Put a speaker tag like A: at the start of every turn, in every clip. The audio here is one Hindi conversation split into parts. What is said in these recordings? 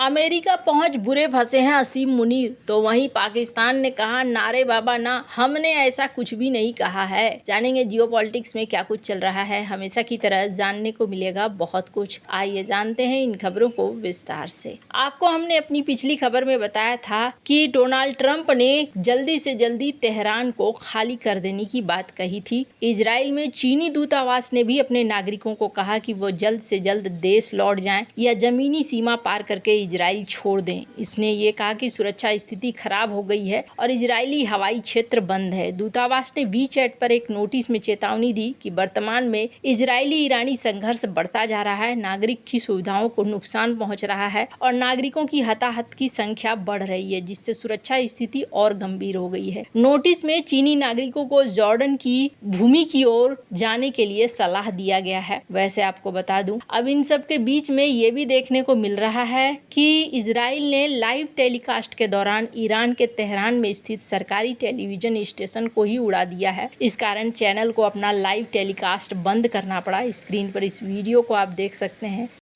A: अमेरिका पहुंच बुरे फंसे हैं असीम मुनीर। तो वहीं पाकिस्तान ने कहा नारे बाबा ना, हमने ऐसा कुछ भी नहीं कहा है। जानेंगे जियोपॉलिटिक्स में क्या कुछ चल रहा है। हमेशा की तरह जानने को मिलेगा बहुत कुछ। आइए जानते हैं इन खबरों को विस्तार से। आपको हमने अपनी पिछली खबर में बताया था कि डोनाल्ड ट्रंप ने जल्दी से जल्दी तेहरान को खाली कर देने की बात कही थी। इजराइल में चीनी दूतावास ने भी अपने नागरिकों को कहा कि वो जल्द से जल्द देश लौट जाएं या जमीनी सीमा पार करके इजराइल छोड़ दें। इसने ये कहा कि सुरक्षा स्थिति खराब हो गई है और इजरायली हवाई क्षेत्र बंद है। दूतावास ने वी-चैट पर एक नोटिस में चेतावनी दी कि वर्तमान में इजरायली ईरानी संघर्ष बढ़ता जा रहा है, नागरिक की सुविधाओं को नुकसान पहुंच रहा है और नागरिकों की हताहत की संख्या बढ़ रही है, जिससे सुरक्षा स्थिति और गंभीर हो गई है। नोटिस में चीनी नागरिकों को जॉर्डन की भूमि की ओर जाने के लिए सलाह दिया गया है। वैसे आपको बता दूं, अब इन सब के बीच में ये भी देखने को मिल रहा है कि इजराइल ने लाइव टेलीकास्ट के दौरान ईरान के तेहरान में स्थित सरकारी टेलीविजन स्टेशन को ही उड़ा दिया है। इस कारण चैनल को अपना लाइव टेलीकास्ट बंद करना पड़ा। स्क्रीन पर इस वीडियो को आप देख सकते हैं।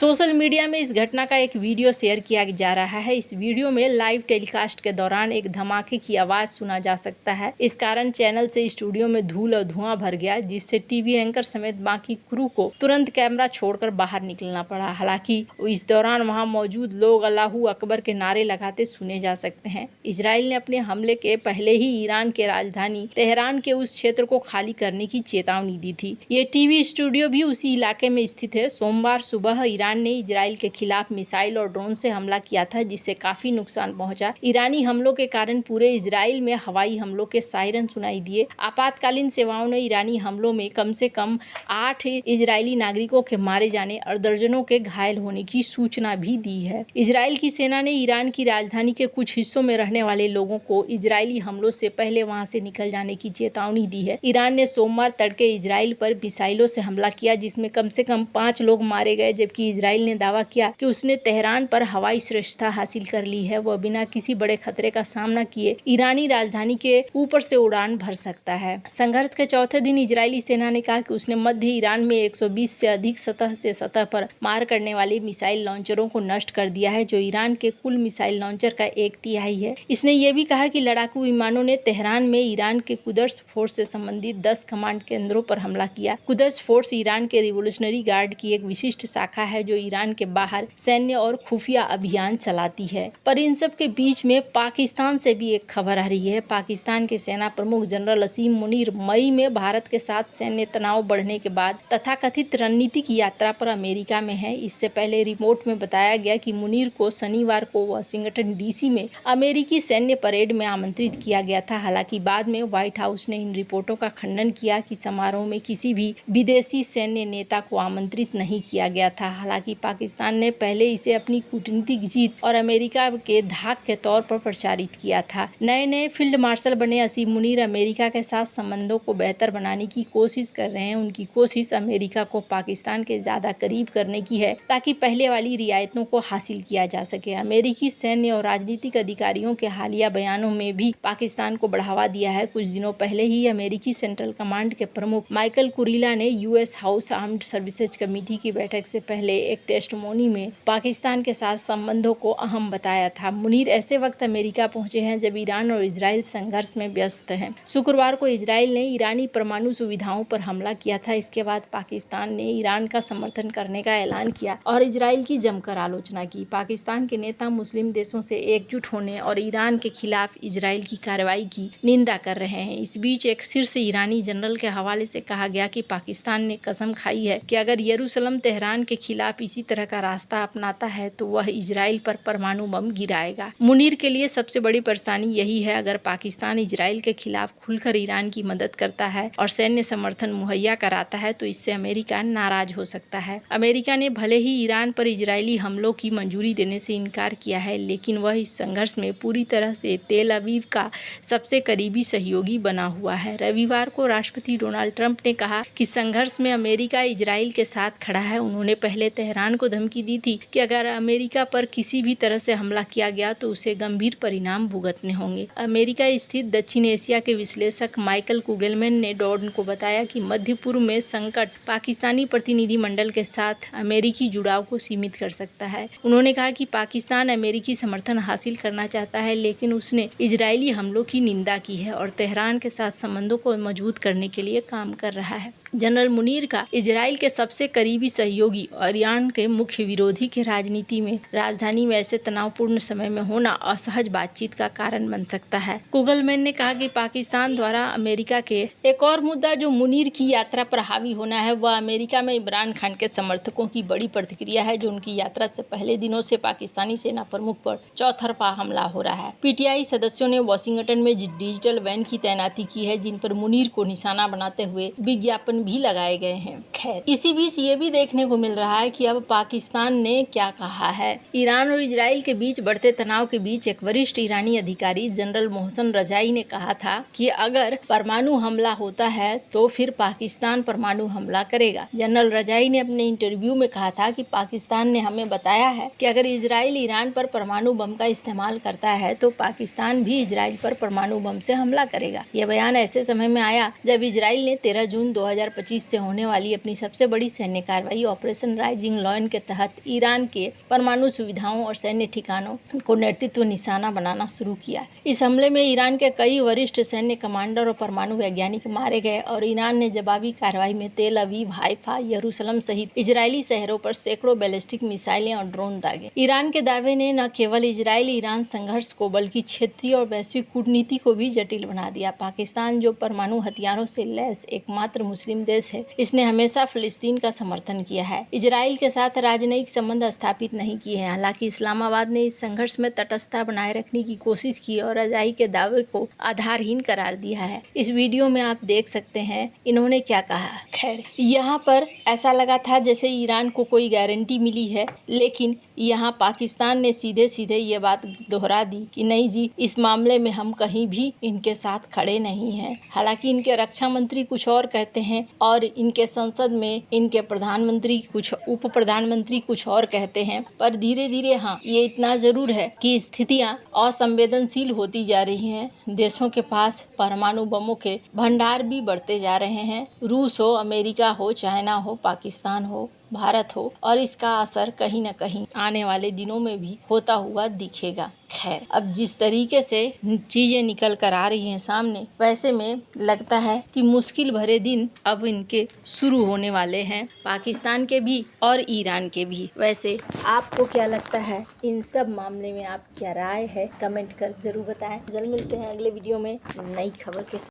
A: सोशल मीडिया में इस घटना का एक वीडियो शेयर किया जा रहा है। इस वीडियो में लाइव टेलीकास्ट के दौरान एक धमाके की आवाज़ सुना जा सकता है। इस कारण चैनल से स्टूडियो में धूल और धुआं भर गया, जिससे टीवी एंकर समेत बाकी क्रू को तुरंत कैमरा छोड़कर बाहर निकलना पड़ा। हालांकि इस दौरान वहां मौजूद लोग अल्लाहू अकबर के नारे लगाते सुने जा सकते हैं। इजराइल ने अपने हमले के पहले ही ईरान के राजधानी तेहरान के उस क्षेत्र को खाली करने की चेतावनी दी थी। ये टीवी स्टूडियो भी उसी इलाके में स्थित है। सोमवार सुबह ईरान ने इजराइल के खिलाफ मिसाइल और ड्रोन से हमला किया था, जिससे काफी नुकसान पहुंचा। ईरानी हमलों के कारण पूरे इजराइल में हवाई हमलों के सायरन सुनाई दिए। आपातकालीन सेवाओं ने ईरानी हमलों में कम से कम 8 इजरायली नागरिकों के मारे जाने और दर्जनों के घायल होने की सूचना भी दी है। इजराइल की सेना ने ईरान की राजधानी के कुछ हिस्सों में रहने वाले लोगों को इजरायली हमलों से पहले वहां से निकल जाने की चेतावनी दी है। ईरान ने सोमवार तड़के इजराइल पर मिसाइलों से हमला किया, जिसमें कम से कम 5 लोग मारे गए, जबकि इजराइल ने दावा किया कि उसने तेहरान पर हवाई श्रेष्ठता हासिल कर ली है। वह बिना किसी बड़े खतरे का सामना किए ईरानी राजधानी के ऊपर से उड़ान भर सकता है। संघर्ष के चौथे दिन इजरायली सेना ने कहा कि उसने मध्य ईरान में 120 से अधिक सतह से सतह पर मार करने वाले मिसाइल लॉन्चरों को नष्ट कर दिया है, जो ईरान के कुल मिसाइल लॉन्चर का 1/3 है। इसने ये भी कहा कि लड़ाकू विमानों ने तेहरान में ईरान के कुदस फोर्स से संबंधित 10 कमांड केंद्रों पर हमला किया। कुदस फोर्स ईरान के रिवोल्यूशनरी गार्ड की एक विशिष्ट शाखा है, जो ईरान के बाहर सैन्य और खुफिया अभियान चलाती है। पर इन सब के बीच में पाकिस्तान से भी एक खबर आ रही है। पाकिस्तान के सेना प्रमुख जनरल असीम मुनीर मई में भारत के साथ सैन्य तनाव बढ़ने के बाद तथाकथित रणनीतिक यात्रा पर अमेरिका में है। इससे पहले रिपोर्ट में बताया गया कि मुनीर को शनिवार को वाशिंगटन डीसी में अमेरिकी सैन्य परेड में आमंत्रित किया गया था। हालांकि बाद में व्हाइट हाउस ने इन रिपोर्टों का खंडन किया कि समारोह में किसी भी विदेशी सैन्य नेता को आमंत्रित नहीं किया गया था। हालांकि पाकिस्तान ने पहले इसे अपनी कूटनीतिक जीत और अमेरिका के धाक के तौर पर प्रचारित किया था। नए फील्ड मार्शल बने असीम मुनीर अमेरिका के साथ संबंधों को बेहतर बनाने की कोशिश कर रहे हैं। उनकी कोशिश अमेरिका को पाकिस्तान के ज्यादा करीब करने की है, ताकि पहले वाली रियायतों को हासिल किया जा सके। अमेरिकी सैन्य और राजनीतिक अधिकारियों के हालिया बयानों में भी पाकिस्तान को बढ़ावा दिया है। कुछ दिनों पहले ही अमेरिकी सेंट्रल कमांड के प्रमुख माइकल कुरीला ने US house armed services committee की बैठक से पहले एक टेस्टमोनी में पाकिस्तान के साथ संबंधों को अहम बताया था। मुनीर ऐसे वक्त अमेरिका पहुंचे हैं जब ईरान और इजराइल संघर्ष में व्यस्त हैं। शुक्रवार को इजराइल ने ईरानी परमाणु सुविधाओं पर हमला किया था। इसके बाद पाकिस्तान ने ईरान का समर्थन करने का ऐलान किया और इजराइल की जमकर आलोचना की। पाकिस्तान के नेता मुस्लिम देशों से एकजुट होने और ईरान के खिलाफ इजराइल की कार्रवाई की निंदा कर रहे हैं। इस बीच एक शीर्ष ईरानी जनरल के हवाले से कहा गया कि पाकिस्तान ने कसम खाई है कि अगर यरूशलेम तेहरान के खिलाफ इसी तरह का रास्ता अपनाता है तो वह इजराइल पर परमाणु बम गिराएगा। मुनीर के लिए सबसे बड़ी परेशानी यही है, अगर पाकिस्तान इजराइल के खिलाफ खुलकर ईरान की मदद करता है और सैन्य समर्थन मुहैया कराता है तो इससे अमेरिका नाराज हो सकता है। अमेरिका ने भले ही ईरान पर इजरायली हमलों की मंजूरी देने से इनकार किया है, लेकिन वह इस संघर्ष में पूरी तरह से तेल अवीव का सबसे करीबी सहयोगी बना हुआ है। रविवार को राष्ट्रपति डोनाल्ड ट्रंप ने कहा कि संघर्ष में अमेरिका इजराइल के साथ खड़ा है। उन्होंने पहले तेहरान को धमकी दी थी कि अगर अमेरिका पर किसी भी तरह से हमला किया गया तो उसे गंभीर परिणाम भुगतने होंगे। अमेरिका स्थित दक्षिण एशिया के विश्लेषक माइकल कुगलमैन ने डॉन को बताया कि मध्य पूर्व में संकट पाकिस्तानी प्रतिनिधिमंडल के साथ अमेरिकी जुड़ाव को सीमित कर सकता है। उन्होंने कहा कि पाकिस्तान अमेरिकी समर्थन हासिल करना चाहता है, लेकिन उसने इजरायली हमलों की निंदा की है और तेहरान के साथ संबंधों को मजबूत करने के लिए काम कर रहा है। जनरल मुनीर का इजराइल के सबसे करीबी सहयोगी और ईरान के मुख्य विरोधी के राजनीति में राजधानी में ऐसे तनावपूर्ण समय में होना असहज बातचीत का कारण बन सकता है। कुगलमैन ने कहा कि पाकिस्तान द्वारा अमेरिका के एक और मुद्दा जो मुनीर की यात्रा पर हावी होना है वह अमेरिका में इमरान खान के समर्थकों की बड़ी प्रतिक्रिया है, जो उनकी यात्रा से पहले दिनों से पाकिस्तानी सेना प्रमुख पर चौतरफा हमला हो रहा है। पीटीआई सदस्यों ने वॉशिंगटन में डिजिटल वैन की तैनाती की है जिन पर मुनीर को निशाना बनाते हुए विज्ञापन भी लगाए गए हैं। खैर, इसी बीच ये भी देखने को मिल रहा है कि अब पाकिस्तान ने क्या कहा है। ईरान और इजराइल के बीच बढ़ते तनाव के बीच एक वरिष्ठ ईरानी अधिकारी जनरल मोहसन रजाई ने कहा था कि अगर परमाणु हमला होता है तो फिर पाकिस्तान परमाणु हमला करेगा। जनरल रजाई ने अपने इंटरव्यू में कहा था कि पाकिस्तान ने हमें बताया है कि अगर इजराइल ईरान पर परमाणु बम का इस्तेमाल करता है तो पाकिस्तान भी इजराइल पर परमाणु बम से हमला करेगा। यह बयान ऐसे समय में आया जब इजराइल ने 13 जून 2025 से होने वाली अपनी सबसे बड़ी सैन्य कार्रवाई ऑपरेशन राइजिंग लॉयन के तहत ईरान के परमाणु सुविधाओं और सैन्य ठिकानों को नेतृत्व निशाना बनाना शुरू किया। इस हमले में ईरान के कई वरिष्ठ सैन्य कमांडर और परमाणु वैज्ञानिक मारे गए और ईरान ने जवाबी कार्रवाई में तेल अवीव, हाइफा, यरूशलेम सहित इजरायली शहरों पर सैकड़ों बैलिस्टिक मिसाइलें और ड्रोन दागे। ईरान के दावे ने न केवल इजराइल ईरान संघर्ष को बल्कि क्षेत्रीय और वैश्विक कूटनीति को भी जटिल बना दिया। पाकिस्तान, जो परमाणु हथियारों से लैस एकमात्र मुस्लिम देश है, इसने हमेशा फिलिस्तीन का समर्थन किया है, इजराइल के साथ राजनयिक संबंध स्थापित नहीं किए हैं। हालांकि इस्लामाबाद ने इस संघर्ष में तटस्थता बनाए रखने की कोशिश की और रजाई के दावे को आधारहीन करार दिया है। इस वीडियो में आप देख सकते हैं इन्होंने क्या कहा। खैर, यहाँ पर ऐसा लगा था जैसे ईरान को कोई गारंटी मिली है, लेकिन यहाँ पाकिस्तान ने सीधे सीधे ये बात दोहरा दी कि नहीं जी, इस मामले में हम कहीं भी इनके साथ खड़े नहीं हैं। हालांकि इनके रक्षा मंत्री कुछ और कहते हैं और इनके संसद में इनके प्रधानमंत्री कुछ, उप प्रधानमंत्री कुछ और कहते हैं, पर धीरे धीरे हाँ, ये इतना जरूर है कि स्थितियां असंवेदनशील होती जा रही हैं। देशों के पास परमाणु बमों के भंडार भी बढ़ते जा रहे हैं। रूस हो, अमेरिका हो, चाइना हो, पाकिस्तान हो, भारत हो, और इसका असर कहीं न कहीं आने वाले दिनों में भी होता हुआ दिखेगा। खैर, अब जिस तरीके से चीजें निकल कर आ रही हैं सामने, वैसे में लगता है कि मुश्किल भरे दिन अब इनके शुरू होने वाले हैं, पाकिस्तान के भी और ईरान के भी। वैसे आपको क्या लगता है इन सब मामले में, आप क्या राय है, कमेंट कर जरूर बताएं। जल्द मिलते हैं अगले वीडियो में नई खबर के साथ।